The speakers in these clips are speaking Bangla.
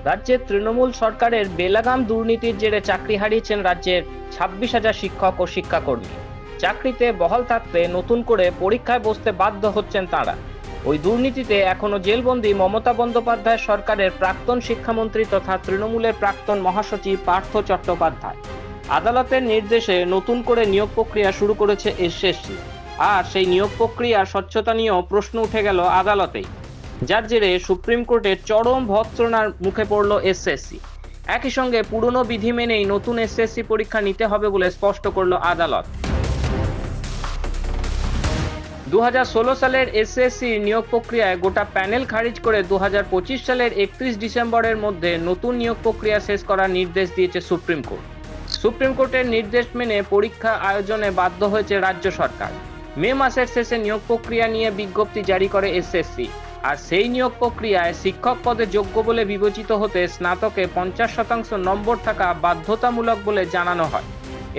রাজ্যের তৃণমূল সরকারের বেলাগাম দুর্নীতির জেরে চাকরি হারিয়েছেন রাজ্যের 26,000 শিক্ষক ও শিক্ষাকর্মী। চাকরিতে বহাল থাকতে নতুন করে পরীক্ষায় বসতে বাধ্য হচ্ছেন তাঁরা। ওই দুর্নীতিতে এখনো জেলবন্দি মমতা বন্দ্যোপাধ্যায় সরকারের প্রাক্তন শিক্ষামন্ত্রী তথা তৃণমূলের প্রাক্তন মহাসচিব পার্থ চট্টোপাধ্যায়। আদালতের নির্দেশে নতুন করে নিয়োগ প্রক্রিয়া শুরু করেছে এসএসসি, আর সেই নিয়োগ প্রক্রিয়ার স্বচ্ছতা নিয়েও প্রশ্ন উঠে গেল আদালতেই, যার জেরে সুপ্রিম কোর্টের চরম ভর্ৎসনার মুখে পড়ল এসএসসি। একই সঙ্গে পুরনো বিধি মেনেই নতুন এসএসসি পরীক্ষা নিতে হবে বলে স্পষ্ট করল আদালত। 2016 সালের এসএসসি নিয়োগ প্রক্রিয়ায় গোটা প্যানেল খারিজ করে 2025 সালের 31 ডিসেম্বরের মধ্যে নতুন নিয়োগ প্রক্রিয়া শেষ করার নির্দেশ দিয়েছে সুপ্রিম কোর্ট। সুপ্রিম কোর্টের নির্দেশ মেনে পরীক্ষা আয়োজনে বাধ্য হয়েছে রাজ্য সরকার। মে মাসের শেষে নিয়োগ প্রক্রিয়া নিয়ে বিজ্ঞপ্তি জারি করে এসএসসি, আর সেই নিয়োগ প্রক্রিয়ায় শিক্ষক পদে যোগ্য বলে বিবেচিত হতে স্নাতকে 50% নম্বর থাকা বাধ্যতামূলক বলে জানানো হয়।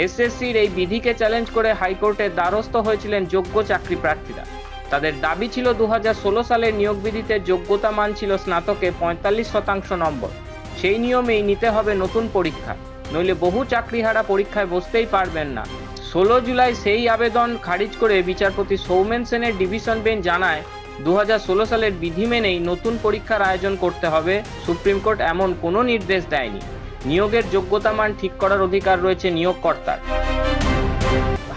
এসএসসির এই বিধিকে চ্যালেঞ্জ করে হাইকোর্টের দ্বারস্থ হয়েছিলেন যোগ্য চাকরি প্রার্থীরা। তাদের দাবি ছিল 2016 সালের নিয়োগ বিধিতে যোগ্যতা মান ছিল স্নাতকে 45% নম্বর। সেই নিয়মেই নিতে হবে নতুন পরীক্ষা, নইলে বহু চাকরিহারা পরীক্ষায় বসতেই পারবেন না। 16 জুলাই সেই আবেদন খারিজ করে বিচারপতি সৌমেন সেনের ডিভিশন বেঞ্চ জানায় 2016 সালের বিধি মেনেই নতুন পরীক্ষার আয়োজন করতে হবে। সুপ্রিম কোর্ট এমন কোনো নির্দেশ দেয়নি। নিয়োগের যোগ্যতা মান ঠিক করার অধিকার রয়েছে নিয়োগকর্তার।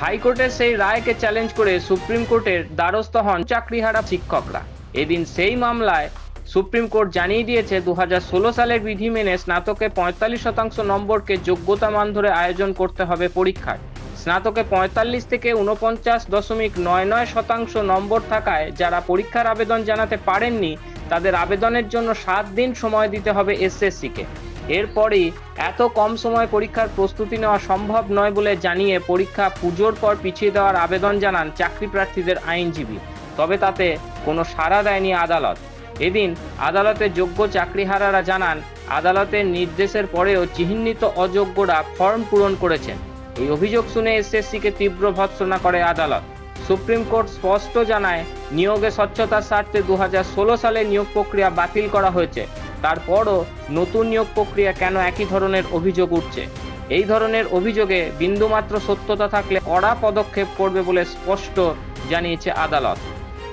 হাইকোর্টের সেই রায়কে চ্যালেঞ্জ করে সুপ্রিম কোর্টের দ্বারস্থ হন চাকরিহারা শিক্ষকরা। এদিন সেই মামলায় সুপ্রিম কোর্ট জানিয়ে দিয়েছে 2016 সালের বিধি মেনে স্নাতকে 45% নম্বরকে যোগ্যতা মান ধরে আয়োজন করতে হবে পরীক্ষায়। স্নাতকে 45 থেকে 49.99% নম্বর থাকায় যারা পরীক্ষার আবেদন জানাতে পারেননি তাদের আবেদনের জন্য 7 দিন সময় দিতে হবে এসএসসিকে। এরপরই এত কম সময় পরীক্ষার প্রস্তুতি নেওয়া সম্ভব নয় বলে জানিয়ে পরীক্ষা পুজোর পর পিছিয়ে দেওয়ার আবেদন জানান চাকরি প্রার্থীদের আইনজীবী। তবে তাতে কোনো সাড়া দেয়নি আদালত। এদিন আদালতে যোগ্য চাকরিহারারা জানান আদালতের নির্দেশের পরেও চিহ্নিত অযোগ্যরা ফর্ম পূরণ করেছেন। এই অভিযোগ শুনে এসএসসিকে তীব্র ভর্ৎসনা করে আদালত। সুপ্রিম কোর্ট স্পষ্ট জানায় নিয়োগে স্বচ্ছতার স্বার্থে 2016 সালে নিয়োগ প্রক্রিয়া বাতিল করা হয়েছে। তারপরও নতুন নিয়োগ প্রক্রিয়া কেন একই ধরনের অভিযোগ উঠছে? এই ধরনের অভিযোগে বিন্দুমাত্র সত্যতা থাকলে কড়া পদক্ষেপ করবে বলে স্পষ্ট জানিয়েছে আদালত।